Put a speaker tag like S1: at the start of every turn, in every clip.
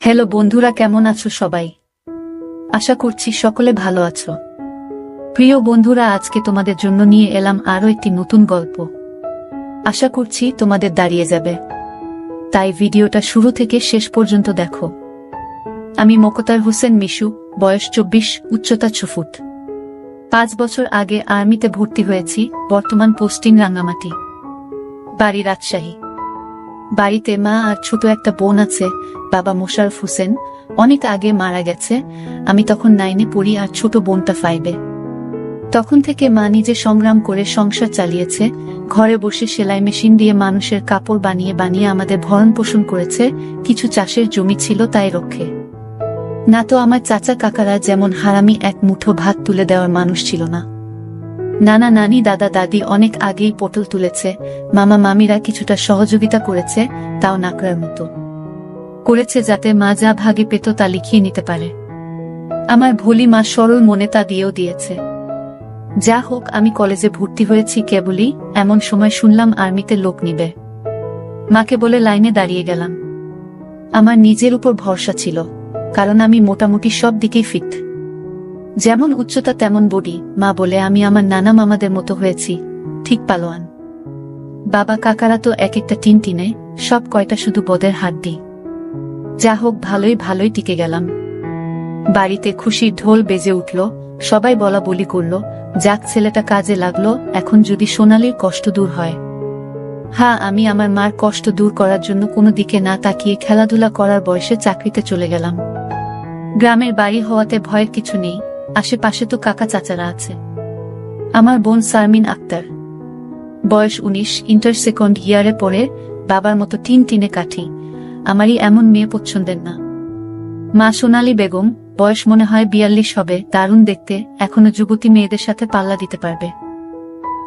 S1: Hello বন্ধুরা, কেমন আছো সবাই? আশা করছি সকলে ভালো আছো। প্রিয় বন্ধুরা, আজকে তোমাদের জন্য নিয়ে এলাম আরো একটি নতুন গল্প। আশা করছি তোমাদের দাঁড়িয়ে যাবে, তাই ভিডিওটা শুরু থেকে শেষ পর্যন্ত দেখো। আমি মোকতার হোসেন মিশু, বয়স 24, উচ্চতা 6 ফুট। 5 বছর আগে আর্মিতে ভর্তি হয়েছি, বর্তমান পোস্টিং রাঙ্গামাটি, বাড়ি রাজশাহী। বাড়িতে মা আর ছোট একটা বোন আছে। বাবা মোশাররফ হোসেন অনেক আগে মারা গেছে। আমি তখন 9-এ পড়ি আর ছোট বোনটা 5-এ। তখন থেকে মা নিজে সংগ্রাম করে সংসার চালিয়েছে। ঘরে বসে সেলাই মেশিন দিয়ে মানুষের কাপড় বানিয়ে বানিয়ে আমাদের ভরণ পোষণ করেছে। কিছু চাষের জমি ছিল, তাই রক্ষে না তো আমার চাচা কাকারা যেমন হারামি এক মুঠো ভাত তুলে দেওয়ার মানুষ ছিল না। নানা নানি দাদা দাদি অনেক আগেই পটল তুলেছে। মামা মামিরা কিছুটা সহযোগিতা করেছে, তাও নাকড়ার মতো করেছে, যাতে মা যা ভাগে পেত তা লিখিয়ে নিতে পারে। আমার ভোলি মা সরল মনে তা দিয়েও দিয়েছে। যা হোক, আমি কলেজে ভর্তি হয়েছি কেবলই, এমন সময় শুনলাম আর্মিতে লোক নিবে। মাকে বলে লাইনে দাঁড়িয়ে গেলাম। আমার নিজের উপর ভরসা ছিল, কারণ আমি মোটামুটি সব দিকেই ফিট। যেমন উচ্চতা তেমন বডি। মা বলে আমি আমার নানা মামাদের মতো হয়েছি, ঠিক পালোয়ান। বাবা কাকারা তো এক একটা টিনে, সব কয়টা শুধু বদের হাড্ডি। যা হোক, ভালোই টিকে গেলাম। বাড়িতে খুশির ঢোল বেজে উঠল, সবাই বলা বলি করল, যাক ছেলেটা কাজে লাগলো, এখন যদি সোনালীর কষ্ট দূর হয়। হ্যাঁ, আমি আমার মার কষ্ট দূর করার জন্য কোনো দিকে না তাকিয়ে খেলাধুলা করার বয়সে চাকরিতে চলে গেলাম। গ্রামের বাড়ি হওয়াতে ভয়ের কিছু নেই, আশেপাশে তো কাকা চাচারা আছে। আমার বোন শারমিন আক্তার, বয়স 19, ইন্টার সেকেন্ড ইয়ারে পড়ে। বাবার মতো টিনে কাঠি। আমারই এমন মেয়ে পছন্দের না। মা সোনালী বেগম, বয়স মনে হয় 42 হবে, দারুণ দেখতে, এখনো যুবতী মেয়েদের সাথে পাল্লা দিতে পারবে।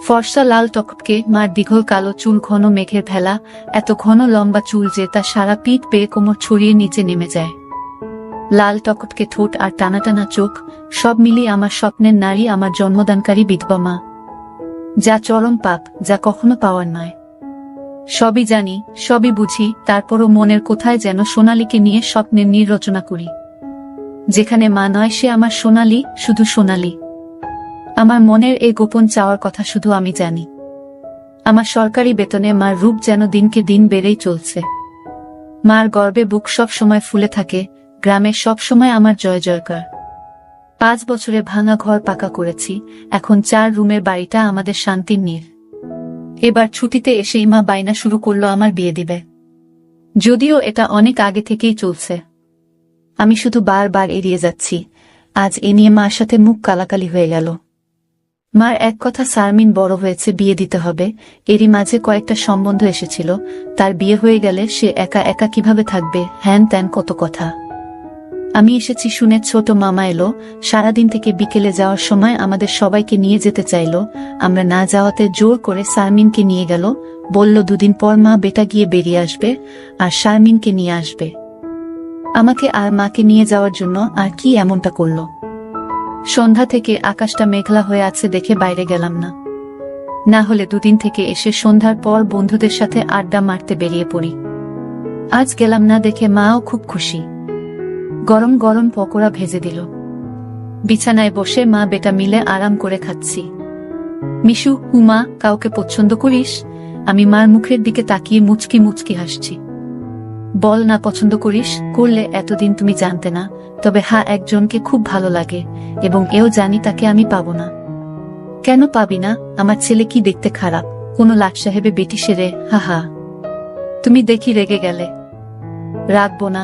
S1: ফর্সা লাল টকটকে, মার দীঘল কালো চুল, ঘন মেঘের ভেলা, এত ঘন লম্বা চুল যে তা সারা পিঠ পেয়ে কোমর ছড়িয়ে নিচে নেমে যায়। লাল টকটকে ঠোঁট আর টানা টানা চোখ, সব মিলিয়ে আমার স্বপ্নের নারী, আমার জন্মদানকারী বিধবা মা। যা চরম পাপ, যা কখনো পাওয়ার নয়। সবই জানি, সবই বুঝি, তারপরও মনের কোথায় যেন সোনালীকে নিয়ে স্বপ্নের নীড় রচনা করি। যেখানে মা নয়, সে আমার সোনালী, শুধু সোনালী। আমার মনের এই গোপন চাওয়ার কথা শুধু আমি জানি। আমার সরকারি বেতনে মার রূপ যেন দিনকে দিন বেড়েই চলছে। মার গর্বে বুক সব সময় ফুলে থাকে। গ্রামে সব সময় আমার জয় জয়কার। 5 বছরে ভাঙা ঘর পাকা করেছি, এখন 4 রুমের বাড়িটা আমাদের শান্তির নীড়। এবার ছুটিতে এসেই মা বায়না শুরু করলো আমার বিয়ে দিবে, যদিও এটা অনেক আগে থেকেই চলছে। আমি শুধু বারবার এড়িয়ে যাচ্ছি। আজ এ নিয়ে মার সাথে মুখ কালাকালি হয়ে গেল। মার এক কথা, শারমিন বড় হয়েছে, বিয়ে দিতে হবে। এরই মাঝে কয়েকটা সম্বন্ধ এসেছিল, তার বিয়ে হয়ে গেলে সে একা একা কিভাবে থাকবে, হ্যান ত্যান কত কথা। আমি এসেছি শুনে ছোট মামা এলো। সারাদিন থেকে বিকেলে যাওয়ার সময় আমাদের সবাইকে নিয়ে যেতে চাইল। আমরা না যাওয়াতে জোর করে শারমিনকে নিয়ে গেল। বলল 2 দিন পর মা বেটা গিয়ে বেরিয়ে আসবে, আর শারমিনকে নিয়ে আসবে। আমাকে আর মাকে নিয়ে যাওয়ার জন্য আর কি এমনটা করলো। সন্ধ্যা থেকে আকাশটা মেঘলা হয়ে আছে দেখে বাইরে গেলাম না। না হলে 2 দিন থেকে এসে সন্ধ্যার পর বন্ধুদের সাথে আড্ডা মারতে বেরিয়ে পড়ি। আজ গেলাম না দেখে মাও খুব খুশি। গরম গরম পকোড়া ভেজে দিল। বিছানায় বসে মা বেটা মিলে আরাম করে খাচ্ছি। মিশু, হুমা, কাউকে পছন্দ করিস? আমি মার মুখের দিকে তাকিয়ে মুচকি মুচকি হাসছি। বল না পছন্দ করিস? করলে এতদিন তুমি জানতে না, তবে হ্যাঁ, একজনকে খুব ভালো লাগে, এবং এও জানি তাকে আমি পাবো না। কেন পাবি না? আমার ছেলে কি দেখতে খারাপ? কোনো লাট সাহেবে বেটি সেরে? হা হা, তুমি দেখি রেগে গেলে। রাখবো না,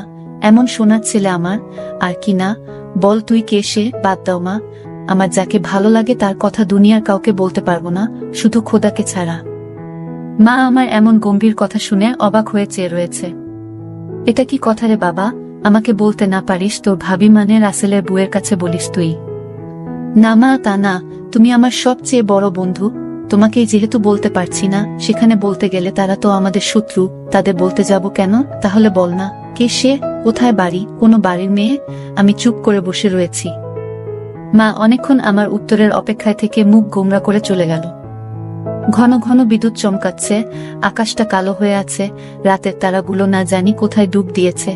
S1: এমন সোনার ছেলে আমার। আর কি না, বল তুই কে সে? বাদ দাও মা, আমার যাকে ভালো লাগে তার কথা দুনিয়ার কাউকে বলতে পারবো না, শুধু খোদাকে ছাড়া। মা আমার এমন গম্ভীর কথা শুনে অবাক হয়ে চেয়ে রয়েছে। এটা কি কথা রে বাবা? আমাকে বলতে না পারিস তোর ভাবি মানে রাসেলের বুয়ের কাছে বলিস তুই? না মা, তা না, তুমি আমার সবচেয়ে বড় বন্ধু। তোমাকেই যেহেতু বলতে পারছি না, সেখানে বলতে গেলে তারা তো আমাদের শত্রু, তাদের বলতে যাব কেন? তাহলে বল না, কে সে? কোথায় বাড়ি? কোনো বাড়ির মেয়ে? আমি চুপ করে বসে রয়েছি। মা অনেকক্ষণ আমার উত্তরের অপেক্ষায় থেকে মুখ গোমরা করে চলে গেল। ঘন ঘন বিদ্যুৎ চমকাচ্ছে, আকাশটা কালো হয়ে আছে, রাতের তারাগুলো না জানি কোথায় ডুব দিয়েছে।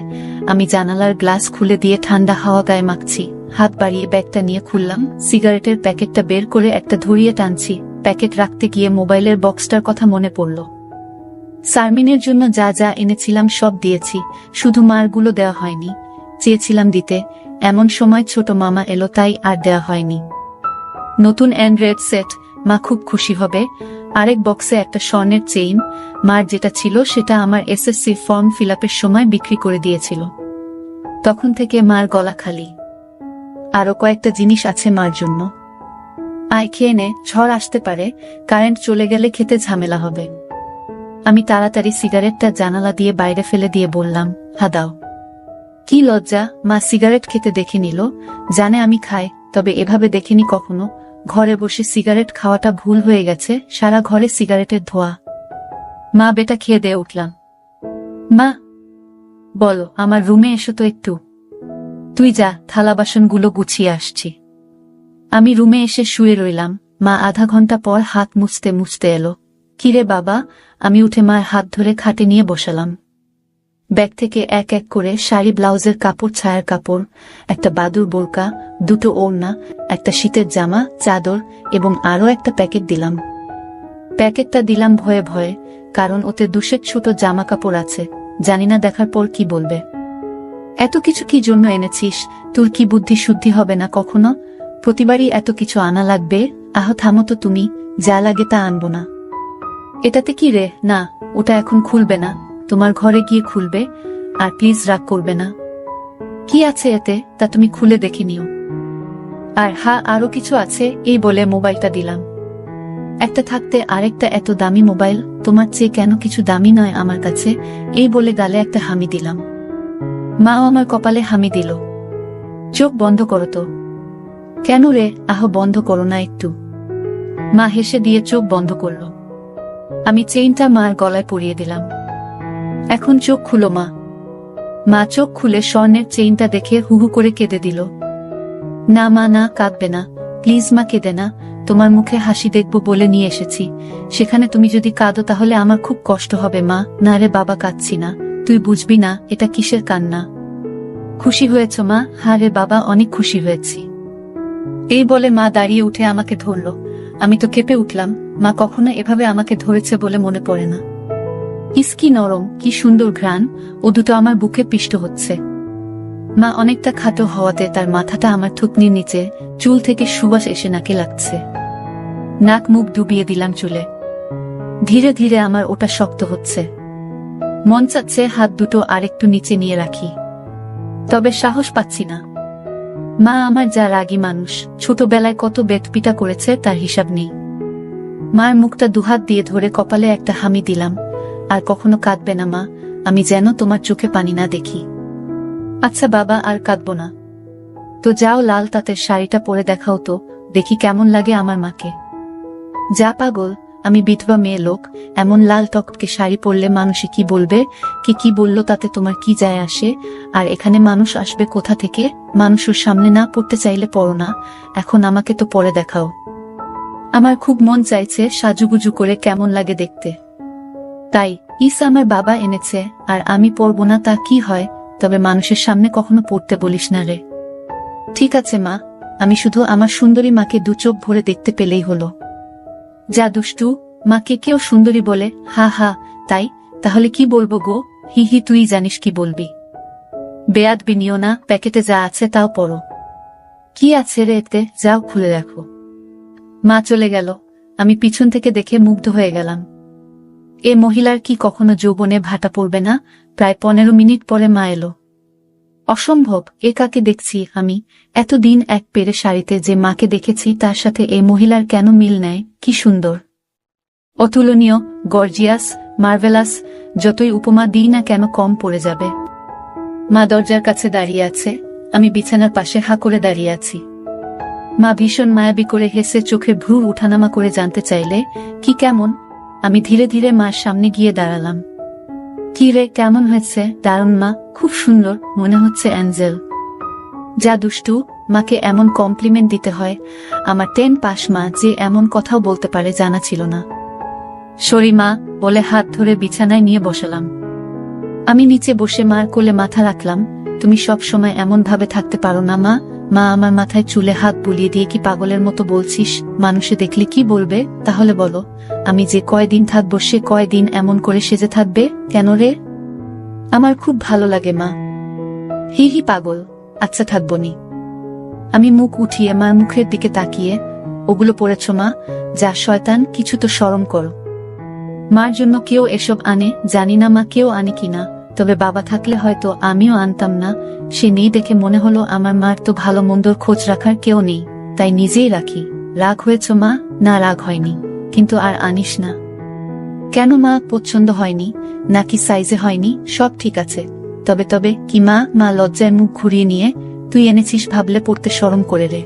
S1: আমি জানালার গ্লাস খুলে দিয়ে ঠান্ডা হাওয়া গায়ে মাখছি। হাত বাড়িয়ে ব্যাগটা নিয়ে খুললাম, সিগারেটের প্যাকেটটা বের করে একটা ধরিয়ে টানছি। প্যাকেট রাখতে গিয়ে মোবাইলের বক্সটার কথা মনে পড়ল। সারমিনের জন্য যা যা এনেছিলাম সব দিয়েছি, শুধু মারগুলো দেওয়া হয়নি। চেয়েছিলাম দিতে, এমন সময় ছোট মামা এলো, তাই আর দেওয়া হয়নি। নতুন অ্যান্ড্রয়েড সেট, মা খুব খুশি হবে। আরেক বক্সে একটা স্বর্ণের চেইন, মার যেটা ছিল সেটা আমার এসএসসি ফর্ম ফিলআপের সময় বিক্রি করে দিয়েছিল। তখন থেকে মার গলা খালি। আরো কয়েকটা জিনিস আছে মার জন্য। আয় খেয়ে নে, ঝড় আসতে পারে, কারেন্ট চলে গেলে খেতে ঝামেলা হবে। আমি তাড়াতাড়ি সিগারেটটা জানালা দিয়ে বাইরে ফেলে দিয়ে বললাম, হা দাও। কি লজ্জা, মা সিগারেট খেতে দেখে নিল, জানে আমি খাই, তবে এভাবে দেখেনি কখনো। ঘরে বসে সিগারেট খাওয়াটা ভুল হয়ে গেছে, সারা ঘরে সিগারেটের ধোঁয়া। মা বেটা খেয়ে দিয়ে উঠলাম। মা বলো, আমার রুমে এসো তো একটু। তুই যা, থালা বাসনগুলো গুছিয়ে আসছি। আমি রুমে এসে শুয়ে রইলাম। মা আধা ঘন্টা পর হাত মুছতে মুছতে এলো। কিরে বাবা? আমি উঠে মার হাত ধরে খাটে নিয়ে বসালাম। ব্যাগ থেকে এক এক করে শাড়ি, ব্লাউজের কাপড়, ছায়ার কাপড়, একটা বাদুর বোরকা, দুটো ওড়না, একটা শীতের জামা, চাদর এবং আরও একটা প্যাকেট দিলাম। প্যাকেটটা দিলাম ভয়ে ভয়ে, কারণ ওতে দুশের ছোট জামা কাপড় আছে, জানি না দেখার পর কি বলবে। এত কিছু কি জন্য এনেছিস? তোর কি বুদ্ধি শুদ্ধি হবে না কখনো? প্রতিবারই এত কিছু আনা লাগবে? আহ থামো তো তুমি, যা লাগে তা আনবো না। এটাতে কি রে? না, ওটা এখন খুলবে না, তোমার ঘরে গিয়ে খুলবে। আর প্লিজ রাগ করবে না। কি আছে এতে, তা তুমি খুলে দেখে নিও। আর হ্যাঁ, আরো কিছু আছে, এই বলে মোবাইলটা দিলাম। একটা থাকতে আরেকটা এত দামি মোবাইল, তোমার চেয়ে কেন কিছু দামি নয় আমার কাছে, এই বলে গালে একটা হামি দিলাম। মাও আমার কপালে হামি দিল। চোখ বন্ধ করো তো। কেন রে? আহ বন্ধ করো না একটু। মা হেসে দিয়ে চোখ বন্ধ করল। আমি চেইনটা মার গলায় পরিয়ে দিলাম। এখন চোখ খুলো মা। মা চোখ খুলে স্বর্ণের চেইনটা দেখে হুহু করে কেঁদে দিল। না মা, না, কাঁদবে না, প্লিজ মা, কেঁদে না, তোমার মুখে হাসি দেখব বলে নিয়ে এসেছি, সেখানে তুমি যদি কাঁদো তাহলে আমার খুব কষ্ট হবে মা। না রে বাবা, কাঁদছি না, তুই বুঝবি না এটা কিসের কান্না। খুশি হয়েছ মা? হ্যাঁ রে বাবা, অনেক খুশি হয়েছি। এই বলে মা দাঁড়িয়ে উঠে আমাকে ধরল। আমি তো কেঁপে উঠলাম। মা কখনো এভাবে আমাকে ধরেছে বলে মনে পড়ে না। ইস কি নরম, কি সুন্দর ঘ্রাণ, ও দুটো আমার বুকে পিষ্ট হচ্ছে। মা অনেকটা খাটো হওয়াতে তার মাথাটা আমার থুতনির নিচে, চুল থেকে সুবাস এসে নাকে লাগছে। নাক মুখ ডুবিয়ে দিলাম চুলে। ধীরে ধীরে আমার ওটা শক্ত হচ্ছে। মন চাচ্ছে হাত দুটো আরেকটু নিচে নিয়ে রাখি, তবে সাহস পাচ্ছি না। মা আমার যা রাগী মানুষ, ছোটবেলায় কত বেতপিটা করেছে তার হিসাব নেই। মার মুখটা দুহাত দিয়ে ধরে কপালে একটা হামি দিলাম। আর কখনো কাঁদবে না মা, আমি যেন তোমার চোখে পানি না দেখি। আচ্ছা বাবা, আর কাঁদবো না। তো যাও, লাল তাঁতের শাড়িটা পরে দেখাও তো, দেখি কেমন লাগে আমার মাকে। যা পাগল, আমি বিধবা মেয়ে লোক, এমন লাল টকটকে শাড়ি পরলে মানুষে কি বলবে? কি বললো তাতে তোমার কি যায় আসে? আর এখানে মানুষ আসবে কোথা থেকে? মানুষের সামনে না পড়তে চাইলে পড়ো না, এখন আমাকে তো পরে দেখাও। আমার খুব মন চাইছে সাজুগুজু করে কেমন লাগে দেখতে। তাই ইস আমার বাবা এনেছে, আর আমি পরবো না তা কি হয়? তবে মানুষের সামনে কখনো পড়তে বলিস না রে। ঠিক আছে মা, আমি শুধু আমার সুন্দরী মাকে দু চোখ ভরে দেখতে পেলেই হলো। যা দুষ্টু, মাকে কেউ সুন্দরী বলে? হা হা, তাই? তাহলে কি বলবো গো? হি হি, তুই জানিস কি বলবি। বেয়াদবি নিও না, প্যাকেটে যা আছে তাও পড়ো। কি আছে রে এতে? যাও খুলে দেখো। মা চলে গেল। আমি পিছন থেকে দেখে মুগ্ধ হয়ে গেলাম। এ মহিলার কি কখনো যৌবনে ভাটা পড়বে না? প্রায় 15 মিনিট পরে মা এলো। অসম্ভব, এ কাকে দেখছি আমি? এতদিন এক পেরে শাড়িতে যে মাকে দেখেছি তার সাথে এই মহিলার কেন মিল নেয়? কি সুন্দর, অতুলনীয়, গর্জিয়াস, মার্ভেলাস, যতই উপমা দিই না কেন কম পড়ে যাবে। মা দরজার কাছে দাঁড়িয়ে আছে, আমি বিছানার পাশে হা করে দাঁড়িয়ে আছি। মা ভীষণ মায়াবী করে হেসে চোখে ভ্রু উঠানামা করে জানতে চাইলে, কি কেমন? আমি ধীরে ধীরে মার সামনে গিয়ে দাঁড়ালাম। কি রে, কেমন হয়েছে? দারুণ মা, খুব সুন্দর, মনে হচ্ছে অ্যাঞ্জেল। যা দুষ্টু, মাকে এমন কমপ্লিমেন্ট দিতে হয়? আমার 10 পাস মা যে এমন কথাও বলতে পারে জানা ছিল না। সরি মা বলে হাত ধরে বিছানায় নিয়ে বসালাম। আমি নিচে বসে মার কোলে মাথা রাখলাম। তুমি সব সময় এমন ভাবে থাকতে পারো না মা। মা আমার মাথায় চুলে হাত বুলিয়ে দিয়ে কি পাগলের মতো বলছিস? মানুষে দেখলে কি বলবে? তাহলে বলো, আমি যে কয়দিন থাকবো সে কয়দিন এমন করে সেজে থাকবে কেন রে? আমার খুব ভালো লাগে মা। হি হি পাগল, আচ্ছা থাকবনি। আমি মুখ উঠিয়ে মার মুখের দিকে তাকিয়ে, ওগুলো পড়েছ মা? যা শয়তান, কিছু তো শরম করো। মার জন্য কেউ এসব আনে জানি না মা, কেউ আনে কিনা, তবে বাবা থাকলে হয়তো আমিও আনতাম না। সে নেই দেখে মনে হলো আমার মার তো ভালো মন্দর খোঁজ রাখার কেউ নেই, তাই নিজেই রাখি। রাগ হয়েছ মা? না রাগ হয়নি, কিন্তু আর আনিস না। কেন মা, পছন্দ হয়নি নাকি সাইজে হয়নি? সব ঠিক আছে। তবে তবে কি মা? মা লজ্জায় মুখ ঘুরিয়ে নিয়ে, তুই এনেছিস ভাবলে পড়তে শরম করে রে।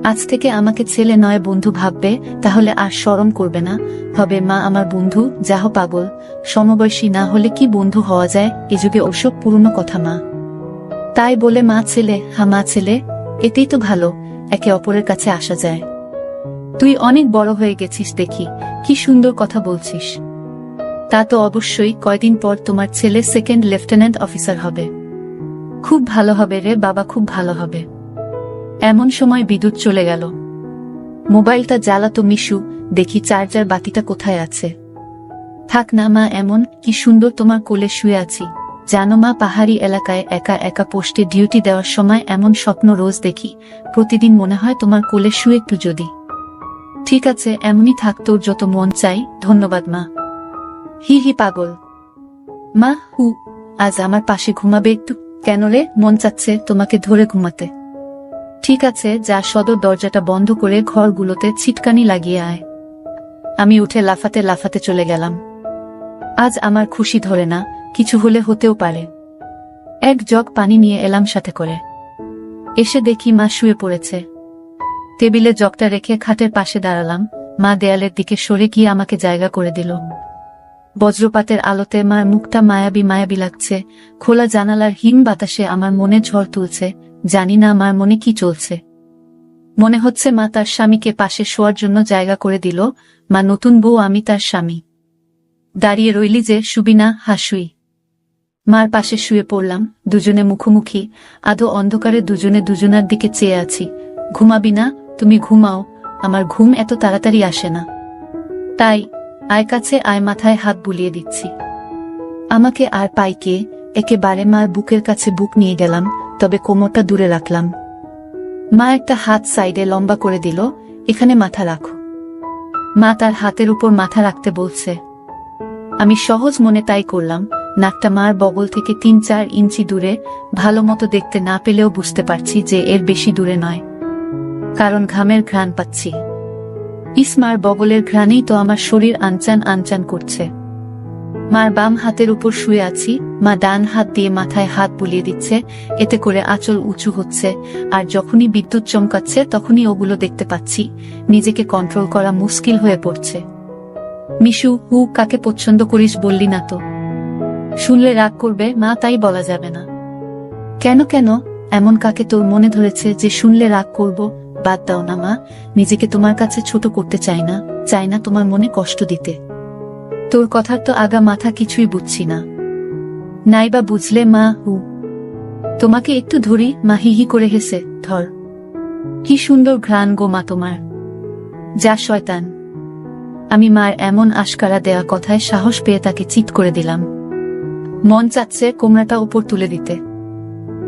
S1: আজ থেকে আমাকে ছেলে নয় বন্ধু ভাববে, তাহলে আর শরম করবে না। হবে মা আমার বন্ধু। যাহ পাগল, সমবয়সী না হলে কি বন্ধু হওয়া যায়? এ যুগে ওসব পুরনো কথা মা। তাই বলে মা ছেলে, হা মা ছেলে, এতেই তো ভালো, একে অপরের কাছে আসা যায়। তুই অনেক বড় হয়ে গেছিস দেখি, কি সুন্দর কথা বলছিস। তা তো অবশ্যই, কয়দিন পর তোমার ছেলে সেকেন্ড লেফটেন্যান্ট অফিসার হবে। খুব ভালো হবে রে বাবা, খুব ভালো হবে। এমন সময় বিদ্যুৎ চলে গেল। মোবাইলটা জ্বালাতো মিশু, দেখি চার্জার বাতিটা কোথায় আছে। থাক না মা, এমন কি সুন্দর তোমার কোলে শুয়ে আছি। জানো মা, পাহাড়ি এলাকায় একা একা পোস্টে ডিউটি দেওয়ার সময় এমন স্বপ্ন রোজ দেখি। প্রতিদিন মনে হয় তোমার কোলে শুয়ে একটু যদি। ঠিক আছে, এমনই থাক, তোর যত মন চাই। ধন্যবাদ মা। হি হি পাগল। মা হু, আজ আমার পাশে ঘুমাবে একটু? কেন রে, মন চাচ্ছে তোমাকে ধরে ঘুমাতে। ঠিক আছে, যা সদর দরজাটা বন্ধ করে ঘরগুলোতে ছিটকানি লাগিয়ে আয়। আমি উঠে লাফাতে লাফাতে চলে গেলাম। আজ আমার খুশি ধরে না, কিছু হলে হতেও পারে। এক জগ পানি নিয়ে এলাম সাথে করে। এসে দেখি মা শুয়ে পড়েছে। টেবিলে জগটা রেখে খাটের পাশে দাঁড়ালাম। মা দেয়ালের দিকে সরে গিয়ে আমাকে জায়গা করে দিল। বজ্রপাতের আলোতে মার মুখটা মায়াবী মায়াবী লাগছে। খোলা জানালার হিম বাতাসে আমার মনে ঝড় তুলছে। জানি না মার মনে কি চলছে। মনে হচ্ছে মা তার স্বামীকে পাশে শোয়ার জন্য জায়গা করে দিল। মা নতুন বউ, আমি তার স্বামী। দাঁড়িয়ে রইলি যে, শুবি না? হাসুই। মার পাশে শুয়ে পড়লাম, দুজনে মুখোমুখি। আধো অন্ধকারে দুজনে দুজনার দিকে চেয়ে আছি। ঘুমাবি না? তুমি ঘুমাও, আমার ঘুম এত তাড়াতাড়ি আসে না। তাই আয় কাছে আয়, মাথায় হাত বুলিয়ে দিচ্ছি। আমাকে আর পাই কে? একেবারে মার বুকের কাছে বুক নিয়ে গেলাম, তবে কোমরটা দূরে রাখলাম। মা একটা হাত সাইডে লম্বা করে দিল। এখানে মাথা রাখো। মা তার হাতের উপর মাথা রাখতে বলছে। আমি সহজ মনে তাই করলাম। নাকটা মার বগল থেকে ৩-৪ ইঞ্চি দূরে। ভালো মতো দেখতে না পেলেও বুঝতে পারছি যে এর বেশি দূরে নয়, কারণ ঘামের ঘ্রাণ পাচ্ছি। ইসমার বগলের ঘ্রাণেই তো আমার শরীর আনচান আনচান করছে। মার বাম হাতের উপর শুয়ে আছি। মা ডান হাত দিয়ে মাথায় হাত বুলিয়ে দিচ্ছে, এতে করে আঁচল উঁচু হচ্ছে। আর যখনই বিদ্যুৎ চমকাচ্ছে তখনই ওগুলো দেখতে পাচ্ছি। নিজেকে কন্ট্রোল করা মুশকিল হয়ে পড়ছে। মিশু, হু, কাকে পছন্দ করিস বললি না তো? শুনলে রাগ করবে মা, তাই বলা যাবে না। কেন কেন, এমন কাকে তোর মনে ধরেছে যে শুনলে রাগ করব? বাদ দাও না মা, নিজেকে তোমার কাছে ছোট করতে চাই না, চাই না তোমার মনে কষ্ট দিতে। তোর কথার তো আগা মাথা কিছুই বুঝছি না। নাইবা বুঝলে মা, হু। তোমাকে একটু ধরি। মা হিহি করে হেসে, ধর। কি সুন্দর ঘ্রাণ গো মা তোমার। যা শয়তান। আমি মার এমন আশকারা দেয়া কথায় সাহস পেয়ে তাকে চিৎ করে দিলাম। মন চাচ্ছে কোমরাটা উপর তুলে দিতে।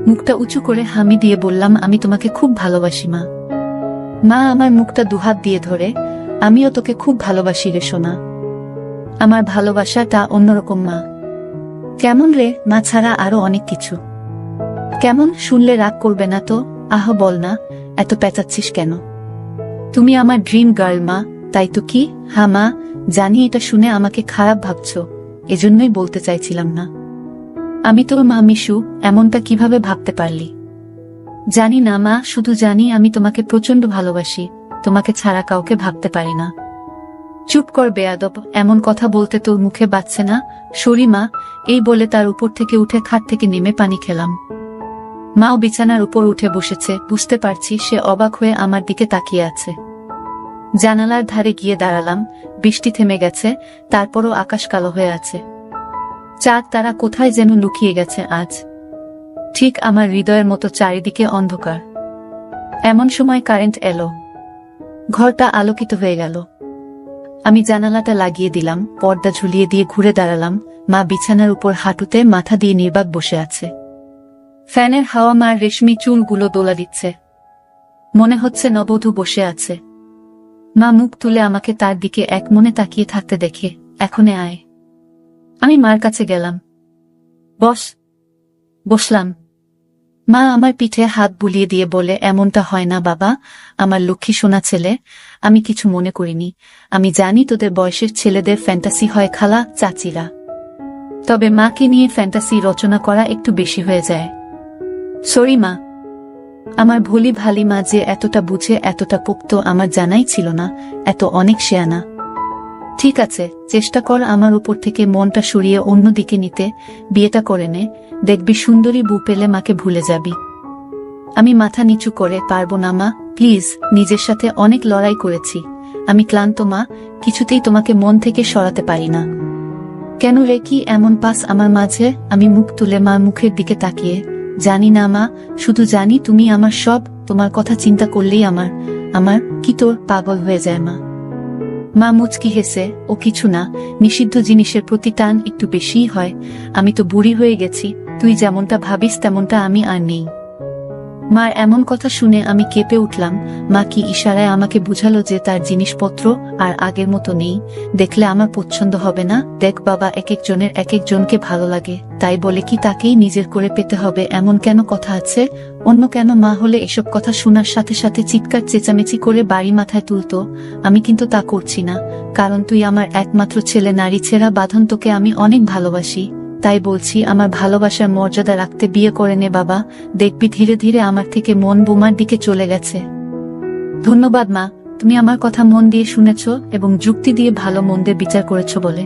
S1: মুখটা উঁচু করে হামি দিয়ে বললাম, আমি তোমাকে খুব ভালোবাসি মা। মা আমার মুখটা দুহাত দিয়ে ধরে, আমিও তোকে খুব ভালোবাসি রে সোনা। আমার ভালোবাসাটা অন্যরকম মা। কেমন রে? মা ছাড়া আরো অনেক কিছু। কেমন? শুনলে রাগ করবে না তো? আহ বল না, এত পেঁচাচ্ছিস কেন? তুমি আমার ড্রিম গার্ল মা, তাই তো। কি? হ্যাঁ মা, জানি এটা শুনে আমাকে খারাপ ভাবছো, এজন্যই বলতে চাইছিলাম না। আমি তোর মা মিশু, এমনটা কিভাবে ভাবতে পারলি? জানি না মা, শুধু জানি আমি তোমাকে প্রচন্ড ভালোবাসি। তোমাকে ছাড়া কাউকে ভাবতে পারি না। চুপ কর বেয়াদব, এমন কথা বলতে তোর মুখে বাজছে না? সরি মা। এই বলে তার উপর থেকে উঠে খাট থেকে নেমে পানি খেলাম। মাও বিছানার উপর উঠে বসেছে। বুঝতে পারছি সে অবাক হয়ে আমার দিকে তাকিয়ে আছে। জানালার ধারে গিয়ে দাঁড়ালাম। বৃষ্টি থেমে গেছে, তারপরও আকাশ কালো হয়ে আছে। চাঁদ তারা কোথায় যেন লুকিয়ে গেছে আজ, ঠিক আমার হৃদয়ের মতো চারিদিকে অন্ধকার। এমন সময় কারেন্ট এলো, ঘরটা আলোকিত হয়ে গেল। আমি জানালাটা লাগিয়ে দিলাম, পর্দা ঝুলিয়ে দিয়ে ঘুরে দাঁড়ালাম। মা বিছানার উপর হাঁটুতে মাথা দিয়ে নির্বাক বসে আছে। ফ্যানের হাওয়া মার রেশমি চুলগুলো দোলা দিচ্ছে, মনে হচ্ছে নববধূ বসে আছে। মা মুখ তুলে আমাকে তার দিকে এক মনে তাকিয়ে থাকতে দেখে, এখনে আয়। আমি মার কাছে গেলাম। বসলাম। মা আমার পিঠে হাত বুলিয়ে দিয়ে বলে, এমনটা হয় না বাবা, আমার লক্ষ্মী সোনা ছেলে। আমি কিছু মনে করিনি। আমি জানি তোদের বয়সের ছেলেদের ফ্যান্টাসি হয় খালা চাচিরা, তবে মাকে নিয়ে ফ্যান্টাসি রচনা করা একটু বেশি হয়ে যায়। সরি মা, আমার ভুলি ভালি মা যে এতটা বুঝে এতটা পোক্ত আমার জানাই ছিল না, এত অনেক শেয়ানা। ঠিক আছে, চেষ্টা কর আমার উপর থেকে মনটা সরিয়ে অন্যদিকে নিতে, বিয়েটা করে নে, দেখবি সুন্দরী বউ পেলে মাকে ভুলে যাবি। আমি মাথা নিচু করে, পারবো না মা, প্লিজ। নিজের সাথে অনেক লড়াই করেছি, আমি ক্লান্ত মা, কিছুতেই তোমাকে মন থেকে সরাতে পারি না। কেন রে, কি এমন পাস আমার মাঝে? আমি মুখ তুলে মার মুখের দিকে তাকিয়ে, জানি না মা, শুধু জানি তুমি আমার সব, তোমার কথা চিন্তা করলেই আমার কি তোর পাগল হয়ে যায় মা। মা মুচকি হেসে, ও কিছু না, নিষিদ্ধ জিনিসের প্রতি টান একটু বেশিই হয়। আমি তো বুড়ি হয়ে গেছি, তুই যেমনটা ভাবিস তেমনটা আমি আর নেই। মার এমন কথা শুনে আমি কেঁপে উঠলাম। মা কি ইশারায় আমাকে বুঝালো যে তার জিনিসপত্র আর আগের মতো নেই, দেখলে আমার পছন্দ হবে না? দেখ বাবা, এক একজনের এক একজনকে ভালো লাগে, তাই বলে কি তাকেই নিজের করে পেতে হবে এমন কেন কথা আছে? অন্য কেন মা হলে এসব কথা শোনার সাথে সাথে চিৎকার চেঁচামেচি করে বাড়ি মাথায় তুলতো। আমি কিন্তু তা করছি না, কারণ তুই আমার একমাত্র ছেলে, নারী ছেঁড়া বাঁধন, তোকে আমি অনেক ভালোবাসি। তাই বলছি, আমার ভালোবাসার মর্যাদা রাখতে বিয়ে করে নে বাবা, দেখবি ধীরে ধীরে আমার থেকে মন বোমার দিকে চলে গেছে। ধন্যবাদ মা, তুমি আমার কথা মন দিয়ে শুনেছ এবং যুক্তি দিয়ে ভালো মন্দের বিচার করেছ বলে।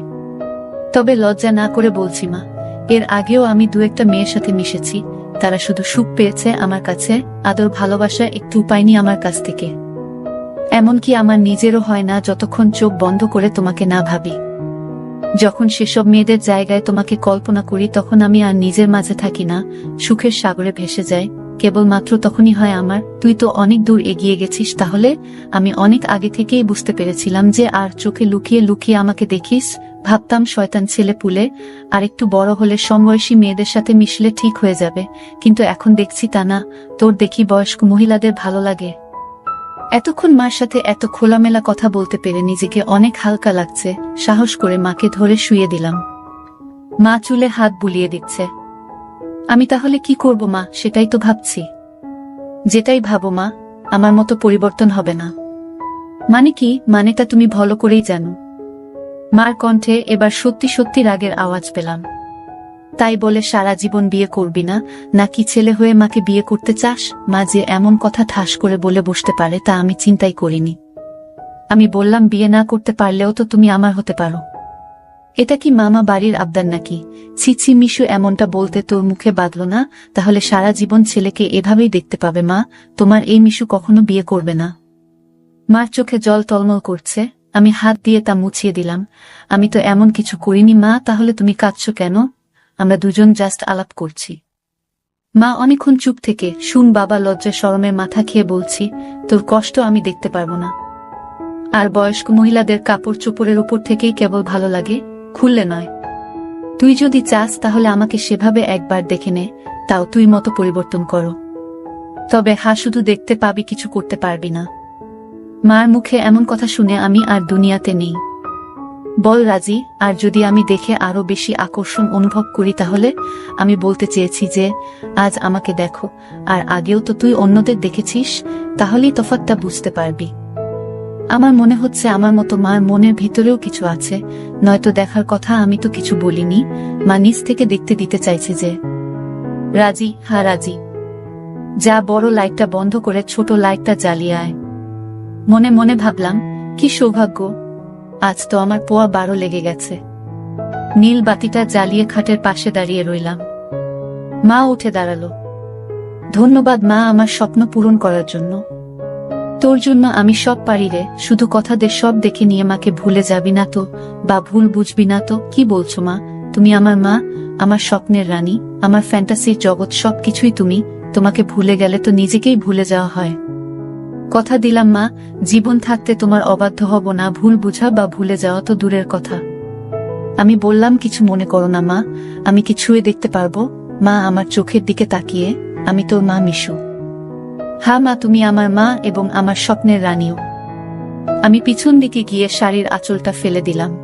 S1: তবে লজ্জা না করে বলছি মা, এর আগেও আমি দু একটা মেয়ের সাথে মিশেছি, তারা শুধু সুখ পেয়েছে আমার কাছে, আদর ভালোবাসা একটু পাইনি আমার কাছ থেকে। এমনকি আমার নিজেরও হয় না যতক্ষণ চোখ বন্ধ করে তোমাকে না ভাবি। যখন সেসব মেয়েদের জায়গায় তোমাকে কল্পনা করি তখন আমি আর নিজের মাঝে থাকি না, সুখের সাগরে ভেসে যাই। কেবলমাত্র তখনই হয় আমার। তুই তো অনেক দূর এগিয়ে গেছিস, তাহলে আমি অনেক আগে থেকেই বুঝতে পেরেছিলাম যে আর চোখে লুকিয়ে লুকিয়ে আমাকে দেখিস। ভাবতাম শয়তান ছেলে পুলে, আর একটু বড় হলে সমবয়সী মেয়েদের সাথে মিশলে ঠিক হয়ে যাবে, কিন্তু এখন দেখছি তা না। তোর দেখি বয়স্ক মহিলাদের ভালো লাগে। এতক্ষণ মার সাথে এত খোলামেলা কথা বলতে পেরে নিজেকে অনেক হালকা লাগছে। সাহস করে মাকে ধরে শুইয়ে দিলাম। মা চুলে হাত বুলিয়ে দিচ্ছে। আমি তাহলে কি করব মা, সেটাই তো ভাবছি। যেটাই ভাবো মা, আমার মতো পরিবর্তন হবে না। মানে কি? মানেটা তুমি ভালো করেই জানো। মার কণ্ঠে এবার সত্যি সত্যি রাগের আওয়াজ পেলাম। তাই বলে সারা জীবন বিয়ে করবি না, নাকি ছেলে হয়ে মাকে বিয়ে করতে চাস? মা যে এমন কথা ঠাস করে বলে বসতে পারে তা আমি চিন্তাই করিনি। আমি বললাম, বিয়ে না করতে পারলেও তো তুমি আমার হতে পারো। এটা কি মামা বাড়ির আবদার নাকি? ছিছি মিশু, এমনটা বলতে তোর মুখে বাঁধল না? তাহলে সারা জীবন ছেলেকে এভাবেই দেখতে পাবে মা। তোমার এই মিশু কখনো বিয়ে করবে না। মার চোখে জল টলমল করছে। আমি হাত দিয়ে তা মুছিয়ে দিলাম। আমি তো এমন কিছু করিনি মা। তাহলে তুমি কাঁদছো কেন? আমরা দুজন জাস্ট আলাপ করছি। মা অনেকক্ষণ চুপ থেকে, শুন বাবা, লজ্জা শরমের মাথা খেয়ে বলছি, তোর কষ্ট আমি দেখতে পারবো না। আর বয়স্ক মহিলাদের কাপড় চোপড়ের উপর থেকেই কেবল ভালো লাগে, খুললে নয়। তুই যদি চাস তাহলে আমাকে সেভাবে একবার দেখে নে, তাও তুই মতো পরিবর্তন করো। তবে শুধু দেখতে পাবি, কিছু করতে পারবি না। মার মুখে এমন কথা শুনে আমি আর দুনিয়াতে নেই। বল রাজি। আর যদি আমি দেখে আরো বেশি আকর্ষণ অনুভব করি তাহলে? আমি বলতে চেয়েছি যে আজ আমাকে দেখো, আর আগেও তো তুই অন্যদের দেখেছিস, তাহলেই তফাৎটা বুঝতে পারবি। আমার মনে হচ্ছে আমার মতো মার মনের ভিতরেও কিছু আছে, নয়তো দেখার কথা আমি তো কিছু বলিনি। মা নিজ থেকে দেখতে দিতে চাইছে যে। রাজি? হ্যাঁ রাজি। যা, বড় লাইটটা বন্ধ করে ছোট লাইটটা জ্বালিয়ে আয়। মনে মনে ভাবলাম, কি সৌভাগ্য, আজ তো আমার পোয়া 12 লেগে গেছে। নীল বাতিটা জ্বালিয়ে খাটের পাশে দাঁড়িয়ে রইলাম। মা উঠে দাঁড়ালো। ধন্যবাদ মা, আমার স্বপ্ন পূরণ করার জন্য। তোর জন্য আমি সব পারি রে, শুধু কথা দে সব দেখে নিয়ে মাকে ভুলে যাবি না তো, বা ভুল বুঝবি না তো। কি বলছো মা? তুমি আমার মা, আমার স্বপ্নের রানী, আমার ফ্যান্টাসির জগৎ, সবকিছুই তুমি। তোমাকে ভুলে গেলে তো নিজেকেই ভুলে যাওয়া হয়। কথা দিলাম মা, জীবন থাকতে তোমার অবাধ্য হব না। ভুল বুঝা বা ভুলে যাওয়া তো দূরের কথা। আমি বললাম কিছু মনে করো না মা, আমি কি ছুঁয়ে দেখতে পারবো? মা আমার চোখের দিকে তাকিয়ে, আমি তোর মা মিশু। হ্যাঁ মা, তুমি আমার মা এবং আমার স্বপ্নের রানীও। আমি পিছন দিকে গিয়ে শাড়ির আঁচলটা ফেলে দিলাম।